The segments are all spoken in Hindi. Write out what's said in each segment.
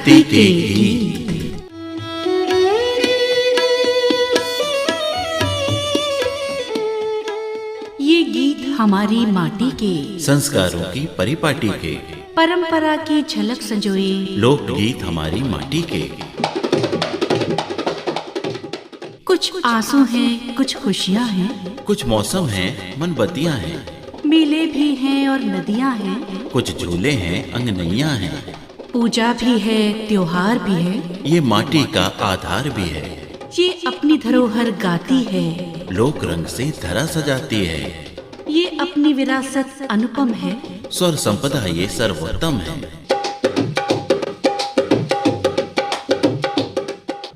धरती के गीत। ये गीत हमारी माटी के संस्कारों की परिपाटी के, परंपरा की झलक संजोए लोकगीत हमारी माटी के। कुछ आंसू हैं, कुछ खुशियाँ हैं, कुछ मौसम हैं, मनबत्तियाँ हैं, मेले भी हैं और नदियाँ हैं, कुछ झूले हैं, अंगनैया हैं, पूजा भी है, त्योहार भी है, ये माटी का आधार भी है। ये अपनी धरोहर गाती है, लोक रंग से धरा सजाती है, ये अपनी विरासत अनुपम है, स्वर संपदा ये सर्वोत्तम है।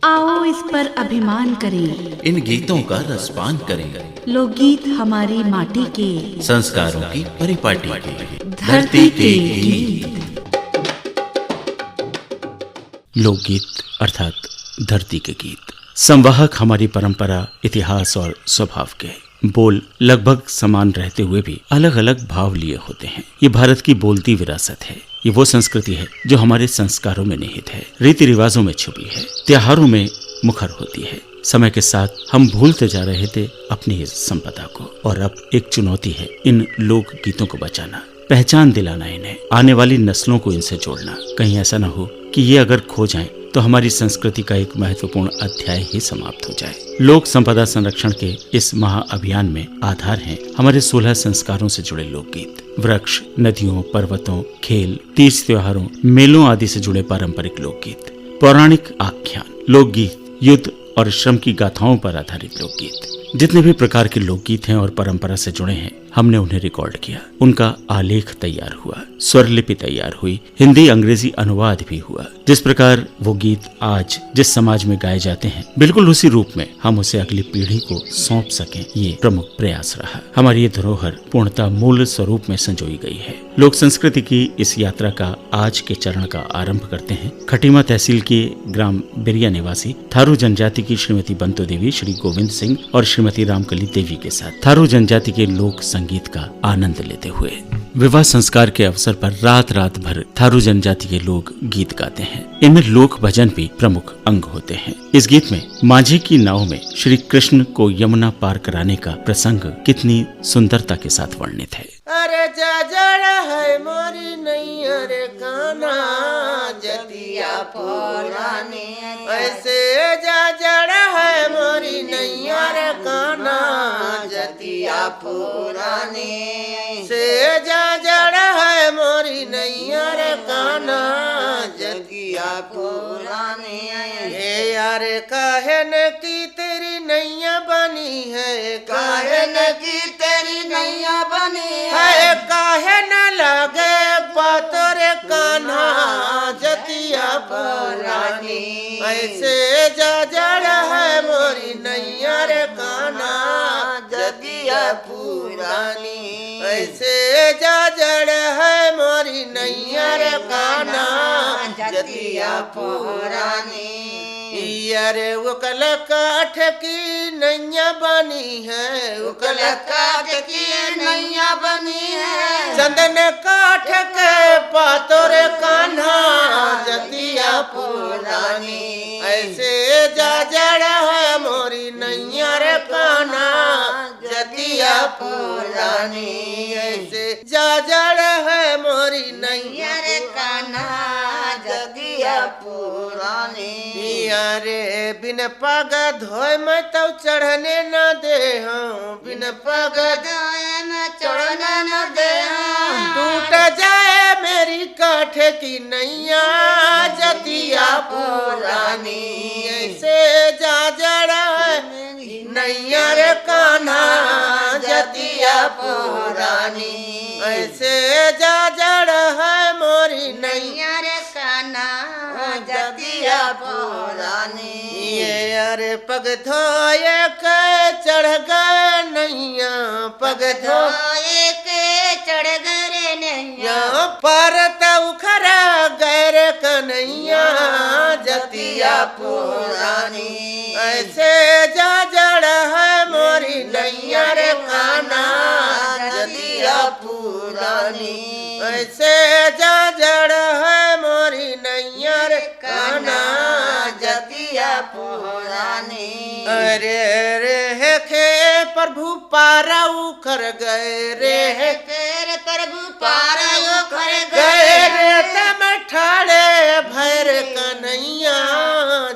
आओ इस पर अभिमान करें, इन गीतों का रसपान करें, लोकगीत हमारी माटी के संस्कारों की परिपाटी के, धरती के गीत। लोकगीत अर्थात धरती के गीत संवाहक हमारी परंपरा, इतिहास और स्वभाव के बोल लगभग समान रहते हुए भी अलग अलग भाव लिए होते हैं। ये भारत की बोलती विरासत है। ये वो संस्कृति है जो हमारे संस्कारों में निहित है, रीति रिवाजों में छुपी है, त्योहारों में मुखर होती है। समय के साथ हम भूलते जा रहे थे अपनी इस संपदा को, और अब एक चुनौती है इन लोक गीतों को बचाना, पहचान दिलाना इन्हें, आने वाली नस्लों को इनसे जोड़ना। कहीं ऐसा न हो कि ये अगर खो जाएं तो हमारी संस्कृति का एक महत्वपूर्ण अध्याय ही समाप्त हो जाए। लोक संपदा संरक्षण के इस महाअभियान में आधार हैं हमारे 16 संस्कारों से जुड़े लोकगीत। वृक्ष, नदियों, पर्वतों, खेल, तीज त्योहारों, मेलों आदि से जुड़े पारंपरिक लोकगीत, पौराणिक आख्यान, लोकगीत, युद्ध और श्रम की गाथाओं पर आधारित लोकगीत। जितने भी प्रकार के लोकगीत हैं और परंपरा से जुड़े हैं, हमने उन्हें रिकॉर्ड किया। उनका आलेख तैयार हुआ, स्वरलिपि तैयार हुई, हिंदी अंग्रेजी अनुवाद भी हुआ। जिस प्रकार वो गीत आज जिस समाज में गाए जाते हैं, बिल्कुल उसी रूप में हम उसे अगली पीढ़ी को सौंप सकें, ये प्रमुख प्रयास रहा। हमारी ये धरोहर पूर्णतः मूल स्वरूप में संजोई गई है। लोक संस्कृति की इस यात्रा का आज के चरण का आरंभ करते हैं खटीमा तहसील के ग्राम बिरिया निवासी थारू जनजाति की श्रीमती बंतो देवी, श्री गोविंद सिंह और श्रीमती रामकली देवी के साथ थारू जनजाति के लोक संगीत का आनंद लेते हुए। विवाह संस्कार के अवसर पर रात रात भर थारू जनजाति के लोग गीत गाते हैं। इनमें लोक भजन भी प्रमुख अंग होते हैं। इस गीत में माझी की नाव में श्री कृष्ण को यमुना पार कराने का प्रसंग कितनी सुंदरता के साथ वर्णित है। अरे जा जड़ा है मोरी नैया रे काना जतिया पुरानी, ऐसे जा जड़ा है मोरी नैया रे काना जतिया पुरानी, से जा जड़ा है मोरी नैया रे काना जतिया पुरानी। हे यार काहे न की तेरी नैया बनी है, काहे न की तेरी नैया बनी है, काहे न लगे बातों रे कान्हा जतिया पुरानी, ऐसे जा जड़ा है मोरी नैया रे कान्हा जतिया पुरानी, ऐसे जा जड़ा है मोरी नैया रे कान्हा जतिया पुरानी। यारे उकल काठ की नैया बनी है, उकल काठ की नैया बनी है, चंदन काठ के पातों रे कान्हा जतिया पुरानी, ऐसे जा जड़ा है मोरी नैया रे कान्हा जतिया पुरानी, ऐसे जा जड़ा है मोरी नैया रे कान्हा जतिया पुरानी। यारे बिन पग धोए मैं तो चढ़ने न दे हूँ, बिन पग धोए मैं चढ़ने न दे हूँ, टूट जाए मेरी काठ की नैया जतिया पुरानी, ऐसे जा जड़ा है नैया रे कान्हा जतिया पुरानी, ऐसे जा जड़ा है मोरी नैया रे कान्हा जतिया पुरानी। ये अरे पग धोए के चढ़ गए नैया, पग धोए के चढ़ गए नैया, पर उखरा गैर कन्हैया जतिया पुरानी, ऐसे जा जड़ा है मोरी नैया रे कान्हा जतिया पुरानी, ऐसे जा जड़ा है मोरी नैया रे जतिया पुरानी। अरे रे खे प्रभु पारा उखर गए रे तेरे प्रभु पारा उखर गए गए रे तम ठाड़े भैर कन्हैया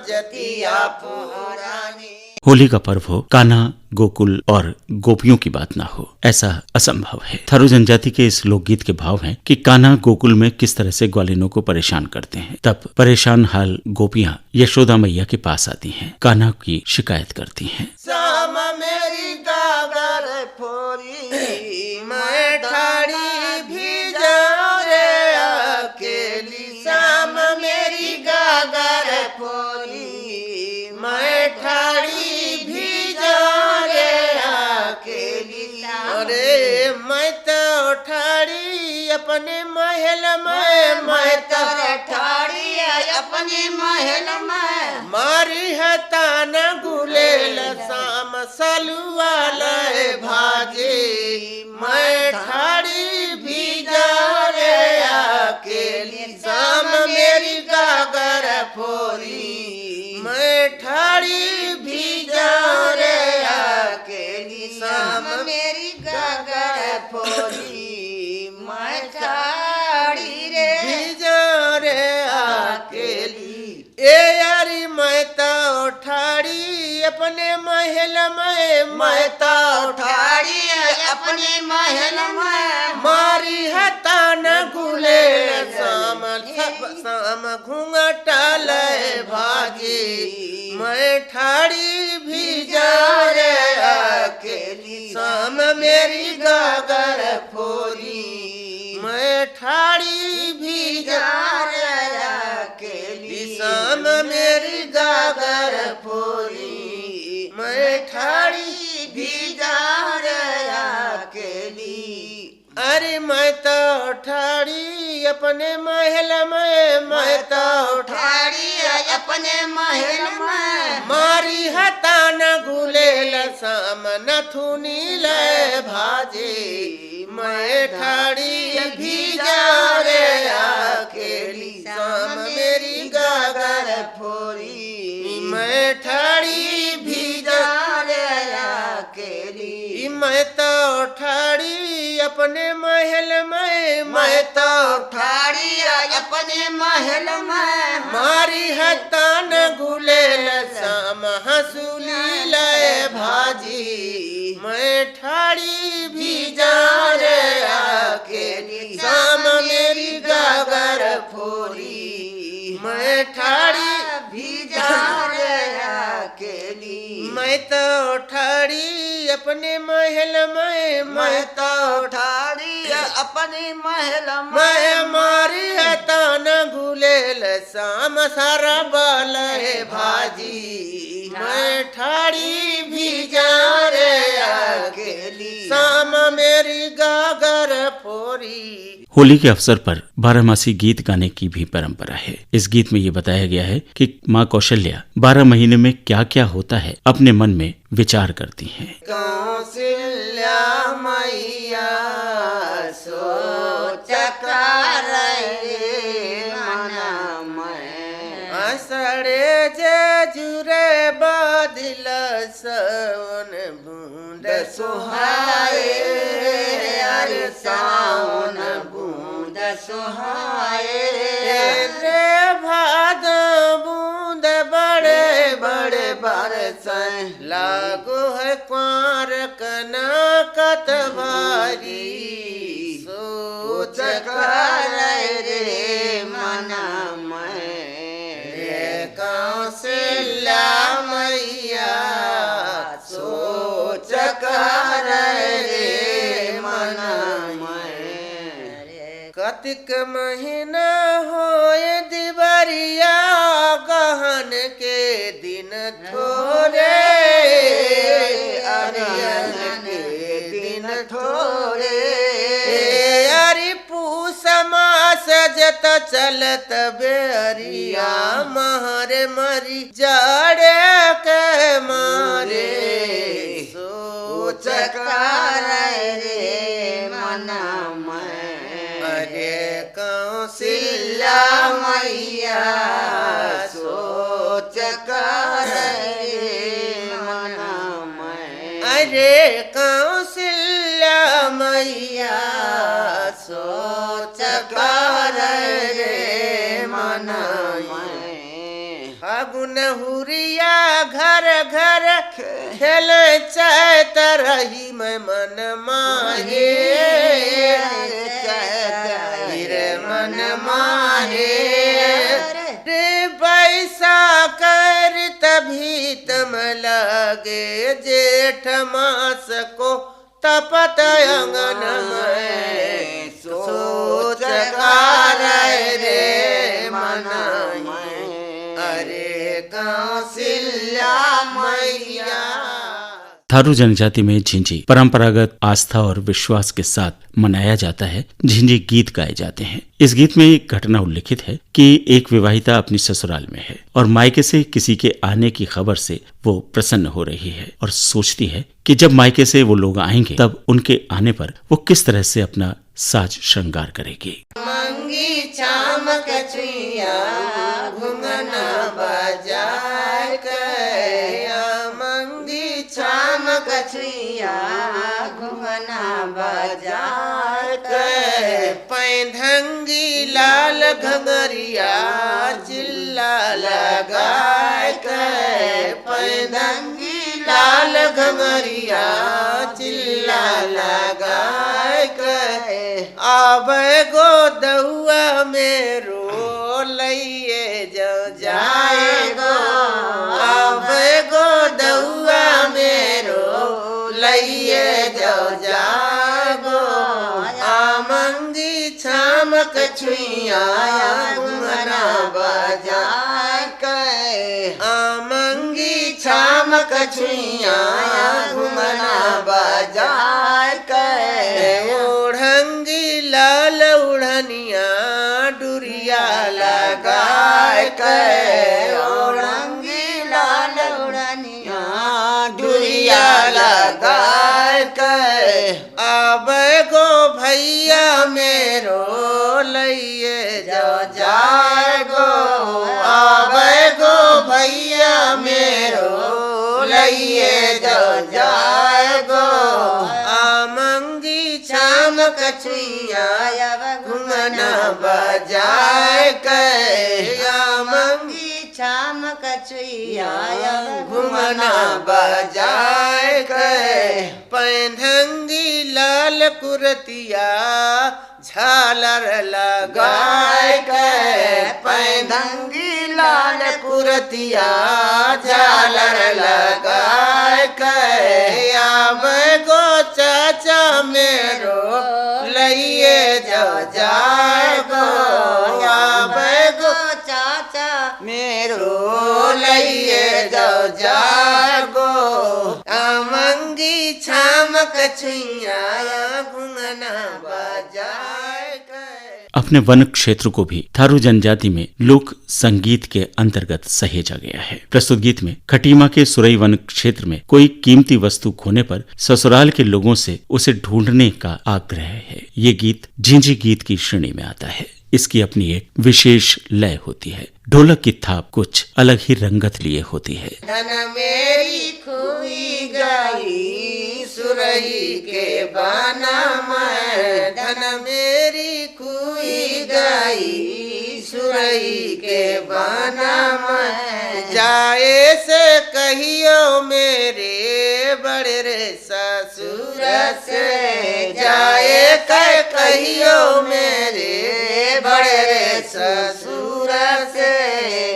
जतिया पुरानी। होली का पर्व हो, कान्हा, गोकुल और गोपियों की बात ना हो, ऐसा असंभव है। थारू जनजाति के इस लोकगीत के भाव हैं कि कान्हा गोकुल में किस तरह से ग्वालिनों को परेशान करते हैं। तब परेशान हाल गोपियां यशोदा मैया के पास आती हैं, कान्हा की शिकायत करती हैं। शाम मेरी गागर फोरी मैं ठाड़ी भी जाऊं रे अकेली। शाम मेरी गागर फोरी मैं ठाड़ी भी जाऊं रे अकेली। अरे मैं तो ठाड़ी अपने महल में, मैं तो ठाड़ी अपने महल में। मारी है ताना गुलेल शाम सलुआ लय भाजे। मैं ठाड़ी भी जा रे अकेली। शाम मेरी गागर फोरी मैं ठाड़ी भी जा रे अकेली। शाम मेरी गागर फोरी मैं ठाड़ी रे भी जा रे अकेली। ए यारी मैं तो ठाड़ी अपने महल में, मैं तो ठाड़ी अपने महल में। मारी है ताना गुलेल शाम शाम घूंघटा लय भागी। मैं ठाड़ी भी जा रे अकेली। शाम मेरी गागर फोरी मैं ठाड़ी भी जा रे अकेली। शाम मेरी गागर फोरी मैं ठाड़ी भी जा रे अकेली। अरे मैं तो ठाड़ी अपने महल में, मैं तो ठाड़ी अपने महल में। मारी है ताना गुलेल शाम नथुनी लय भाजे। मैं ठाड़ी भी जा रे अकेली। शाम मेरी गागर फोरी मैं ठाड़ी भी जा रे अकेली। मैं तो ठाड़ी अपने महल में, मैं तो ठाड़ी अपने महल में। मारी है तान गुलेल शाम हंसुली लय भाजी। मैं ठाड़ी भी जा रे अकेली। शाम मेरी गागर फोरी मैं ठाड़ी भी जा रे अकेली। मैं तो ठाड़ी अपने महल में, मैं तो ठाड़ी अपने महल में। मैं मारी है ताना गुलेल शाम सारा बाल है भाजी। मैं ठाड़ी भी जा रे अकेली। शाम मेरी गागर फोरी। होली के अवसर पर बारहमासी गीत गाने की भी परंपरा है। इस गीत में ये बताया गया है कि माँ कौशल्या 12 महीने में क्या क्या होता है अपने मन में विचार करती हैं। कौशल्या मैया सोच कर रे मना में। असड़े जे जुरे बादल सवन बूंद सुहाए। अरे सावन बूंद सुहाए। रे भाद बूंद बड़े बड़े बरस लागो है कुंवर कना कतवारी। सोच कर रे मना में। रे कौशल्या मैया सोच कर रे मना में। कतिक महीना होए दिवरिया गहन के दिन थोरे। अरियन के दिन थोरे। अरि पूस मास जत चलत बेरिया महरे मरी जाड़े के मारे। सोच कर रे मना में। अरे कौशल्या मैया सोच कर कौशल्या मैया सोच कर रे मन फागुन हुरिया घर घर खेल चैत रही मैं मन माहे रे मन माहे रे पैसा कर तभी तम लगे जेठ मास को तपत अंगन में सोच कर रे मन अरे कौशल्या मैया। थारू जनजाति में झिंझी परंपरागत आस्था और विश्वास के साथ मनाया जाता है। झिंझी गीत गाए जाते हैं। इस गीत में एक घटना उल्लिखित है कि एक विवाहिता अपनी ससुराल में है और मायके से किसी के आने की खबर से वो प्रसन्न हो रही है और सोचती है कि जब मायके से वो लोग आएंगे तब उनके आने पर वो किस तरह से अपना साज श्रृंगार करेगी। मंगी चामक छुइया घुंघना बजाए कया मंगी चामक छुइया घुंघना बजाए के पैंधंगी लाल घंगरिया चिल्ला लगाए के पैंधंगी लाल घंगरिया चिल्ला लगाए के आवे गो दहुआ मेरो लइए जो जाए गो आवे गो दहुआ मेरो लइए जो जाए गो आमंगी छामक छुइया घुंघना बजाए के आमंगी छामक छुइया घुंघना बजाए के ओढ़ंगी लाल उड़निया डुरिया लगाए के ओढ़ंगी लाल उड़निया डुरिया लगाए के आवे गो भैया मेरो लइए जो जाए गो आवे गो भैया मेरो लइए जो जाए गो आमंगी छामक छुइया घुंघना बजाए के आमंगी छामक छुइया घुंघना बजाए के पैंधंगी लाल कुरतिया झालर लगाए के पैंधंगी लाल कुरतिया झालर लगाए के आवे गो चाचा मेरो लइए जो जाए गो आवे गो चाचा मेरो लइए जो जाए गो आमंगी छामक छुइया घुंघना बजाए के। अपने वन क्षेत्र को भी थारू जनजाति में लोक संगीत के अंतर्गत सहेजा गया है। प्रस्तुत गीत में खटीमा के सुरई वन क्षेत्र में कोई कीमती वस्तु खोने पर ससुराल के लोगों से उसे ढूंढने का आग्रह है। ये गीत झिंझी गीत की श्रेणी में आता है। इसकी अपनी एक विशेष लय होती है। ढोलक की थाप कुछ अलग ही रंगत लिए होती है। धन मेरी खोई गई सुरही के बाना में धन मेरी खोई गई सुरही के बाना में जाए से कहियो मेरे बड़े रे ससुर से जाए कहियो मेरे बड़े रे ससुर से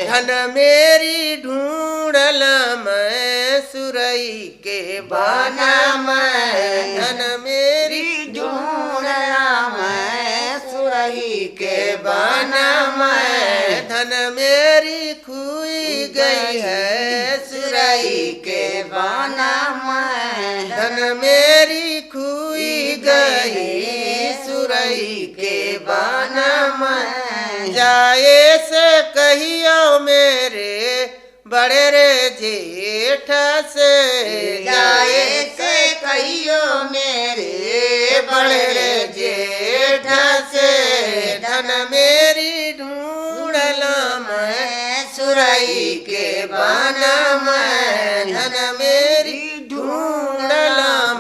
धन मेरी ढूंढला मैं सुरई के बाना में धन मेरी ढूंढला मैं सुरही के बाना में धन मेरी खोई गई है सुरई के बाना में धन मेरी खोई गई सुरई के बाना में जाए से कहियो मेरे बड़े रे जेठ से जाए से कहियो मेरे बड़े रे जेठ से धन मेरी ढूंढला मैं सुरई के बाना में धन मेरी ढूंढला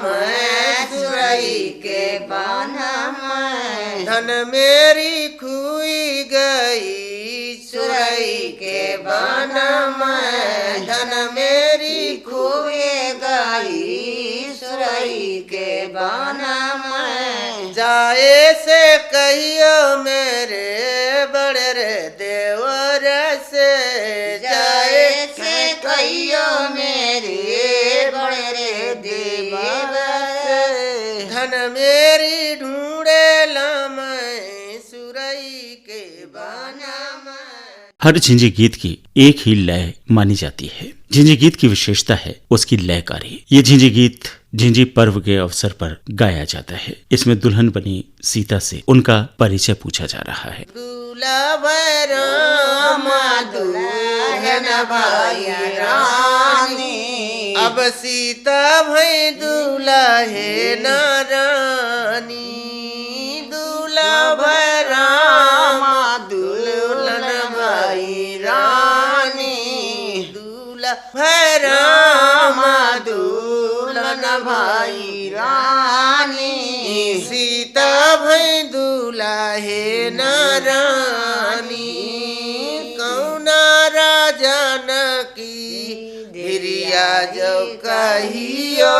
धन मेरी खुई गई सुरई के बन में, धन मेरी खुए गई सुरई के बन में, जाए से कहियो मेरे बड़े रे देवर से, जाए से कहियो मेरे बड़े रे देवर से, धन मेरी ढूंढे मैं सुरई के बन में। हर झिंझी गीत की एक ही लय मानी जाती है। झिंझी गीत की विशेषता है उसकी लयकारी। ये झिंझी गीत झिंझी पर्व के अवसर पर गाया जाता है। इसमें दुल्हन बनी सीता से उनका परिचय पूछा जा रहा है। दूल्हा भाई राम दुल्हन भाई रानी, अब सीता भाई दूल्हा है न रानी, दूल्हा भाई राम दुल्हन भाई रानी, दूल्हा भाई राम दुल्हन भाई रानी, सीता भाई दूल्हा है न रानी, कौना राजन की धिरिया जो कहियो,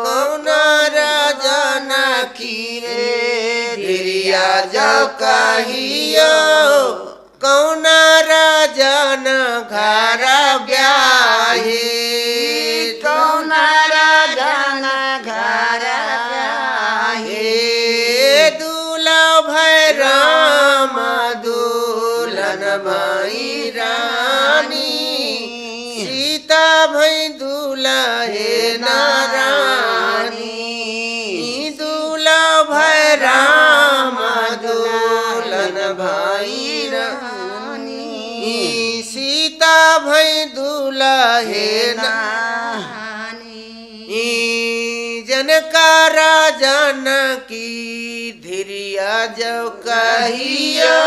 कौना राजन की रे धिरिया जो कहियो, कौना राजन घर ब्याहे, कौना राजन घर ब्याहे, दूल्हा भाई राम दुल्हन भाई रानी, सीता भाई दूल्हा है न रानी, दूल्हा भाई राम दुल्हन भाई रानी, सीता भाई दूल्हा है न जनका राजन की धिरिया जो कहियो,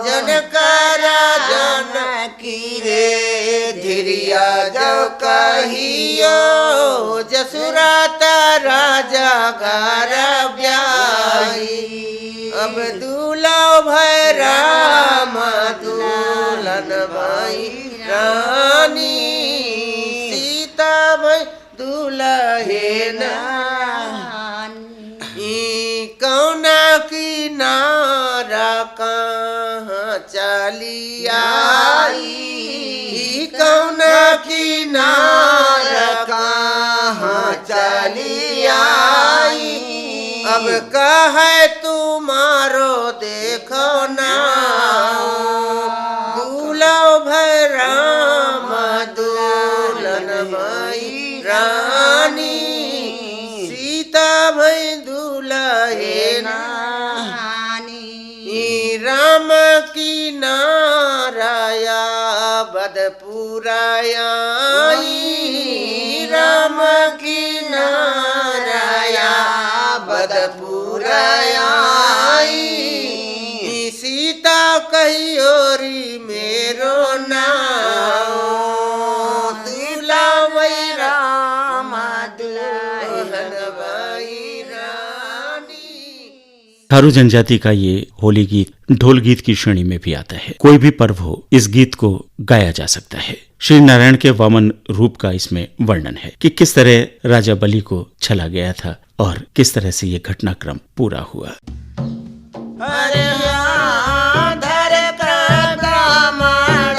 जनका राजन की रे धिरिया जो कहियो, जसुराता राजा घर ब्याही, अब दूल्हा भाई राम दुल्हन भाई रानी, सीता भाई दूल्हा है न, कौना की नारा कहाँ चली आई, कौना की नारा कहाँ चली आई, अब कहे तुम्हारो देखो ना, दूल्हा भाई राम दुल्हन भाई रानी, सीता भाई दूल्हा है न, राम की नाराया बदपुराया, राम की नाराया बदपुराया, सीता कहियोरी मेरो नाम, दूल्हा भाई राम दुल्हन भाई रानी। थारू जनजाति का ये होली गीत ढोल गीत की श्रेणी में भी आता है। कोई भी पर्व हो इस गीत को गाया जा सकता है। श्री नारायण के वामन रूप का इसमें वर्णन है कि किस तरह राजा बलि को छला गया था और किस तरह से ये घटनाक्रम पूरा हुआ। अरे हाँ, धर ब्राह्मण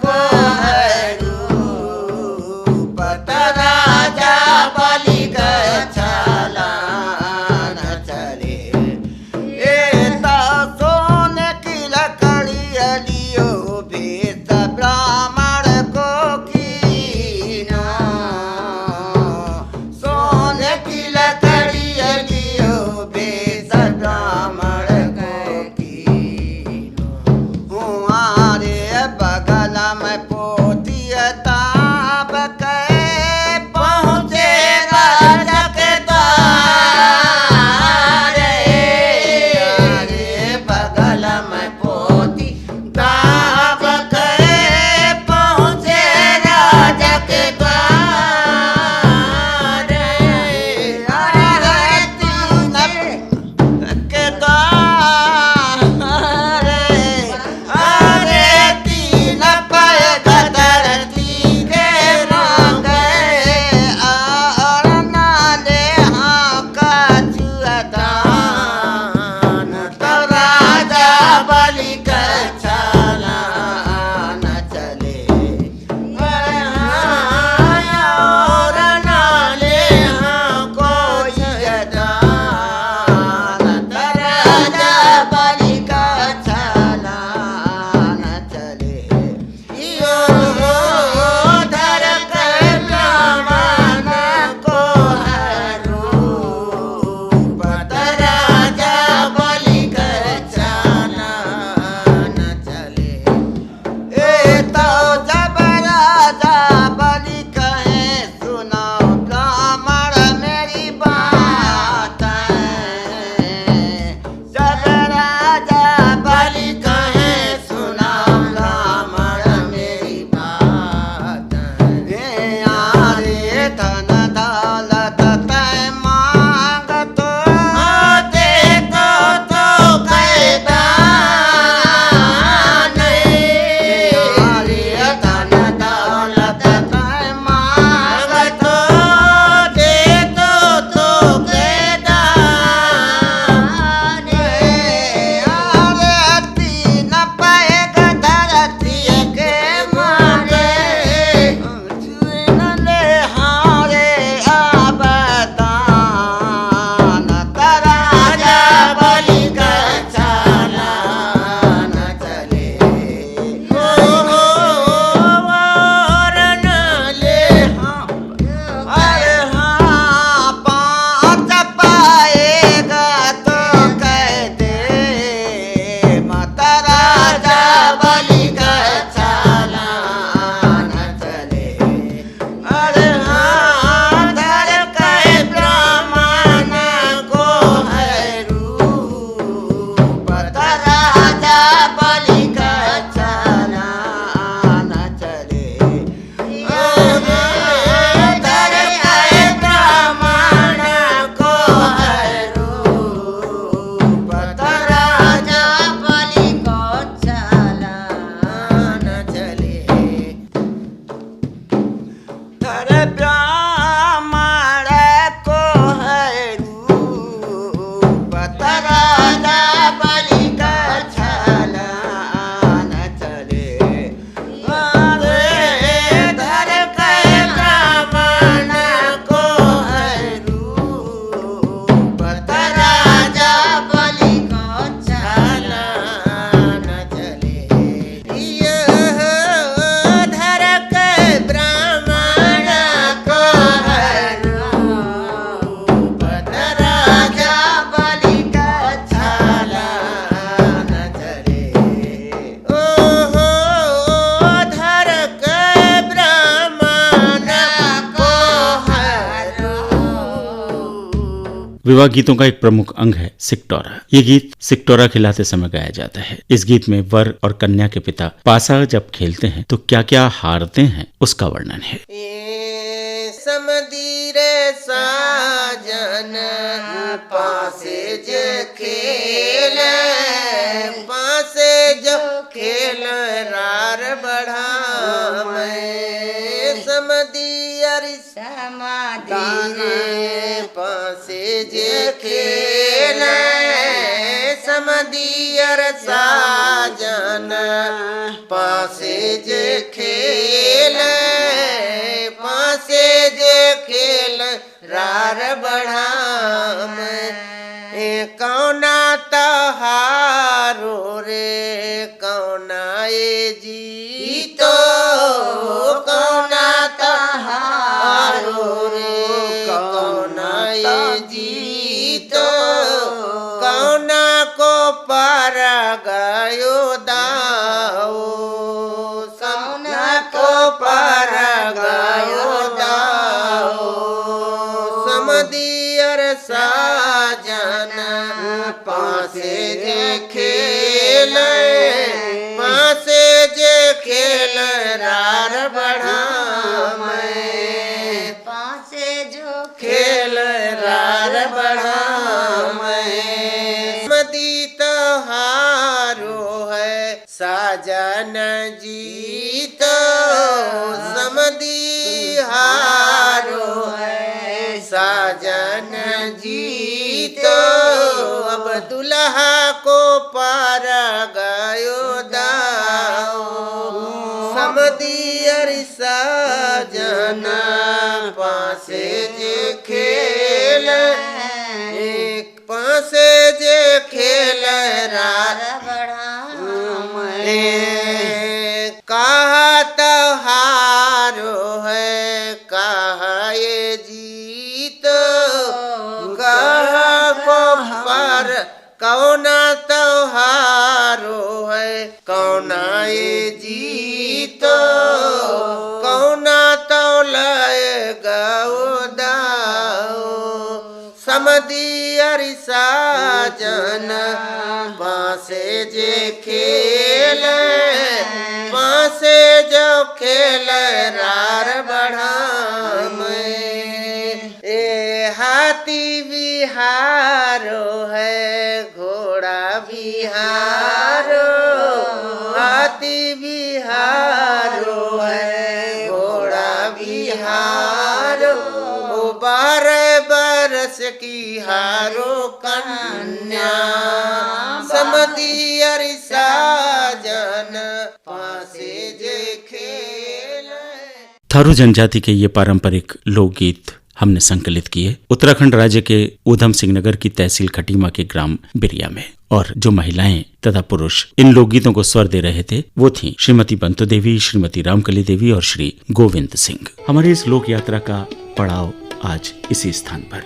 को है रूप, राजा बलि का छला न चले, ए तो सोने की लकड़ी लियो भेद ब्राह्मण को कीना, सोने की लकड़ी लियो भेद ब्राह्मण को कीना। विवाह गीतों का एक प्रमुख अंग है सिकटोरा। ये गीत सिकटोरा खिलाते समय गाया जाता है। इस गीत में वर और कन्या के पिता पासा जब खेलते हैं तो क्या क्या हारते हैं उसका वर्णन है। समधी रे साजन पासे जो खेल, पासे जो खेल रार बढ़ा मैं, समधी अरि समाधि रे पासे जो खेल, समधी अर साजन पासे जो खेल, पासे जे खेल रार बढ़ाम, कौना तहारो रे कौना ये जीतो, कौना तहारो रे कौना ये जीतो, कौना को पार गयो दाओ, कौना को पार गयो दाओ, समधी अर साजन पासे जे खेल, पासे जे खेल रार बढ़ा मैं, पासे जो खेल रार बढ़ा मैं, समधी तहारो है साजन जीत, समधी हारो है साजन जीत, अब दुल्हा को पार गयो दाओ, समधी अरि साजन पासे जे खेल, एक पासे जे खेल रार बढ़ा कहा तहारो है कहा ये जीत, कहा को पार कौना तहारो है कौना ये जीत, कौना तो लय गओ दाओ, समधी अरि साजन पासे जे खेल, पासे जो खेल रार बढ़ा मैं, ए हाथी बिहारो है घोड़ा बिहारो, हाथी बिहारो है घोड़ा बिहारो, ओ 12 बरस की हारो कन्या, समधी अरि साजन पासे जे खेल। थारू जनजाति के ये पारंपरिक लोकगीत हमने संकलित किए उत्तराखंड राज्य के ऊधम सिंह नगर की तहसील खटीमा के ग्राम बिरिया में। और जो महिलाएं तथा पुरुष इन लोकगीतों को स्वर दे रहे थे वो थीं श्रीमती बंतु देवी, श्रीमती रामकली देवी और श्री गोविंद सिंह। हमारी इस लोक यात्रा का पड़ाव आज इसी स्थान पर।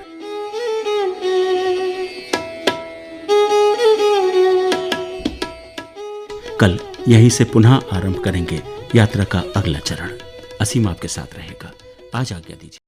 कल यहीं से पुनः आरंभ करेंगे यात्रा का अगला चरण। असीम आपके साथ रहेगा। आज आज्ञा दीजिए।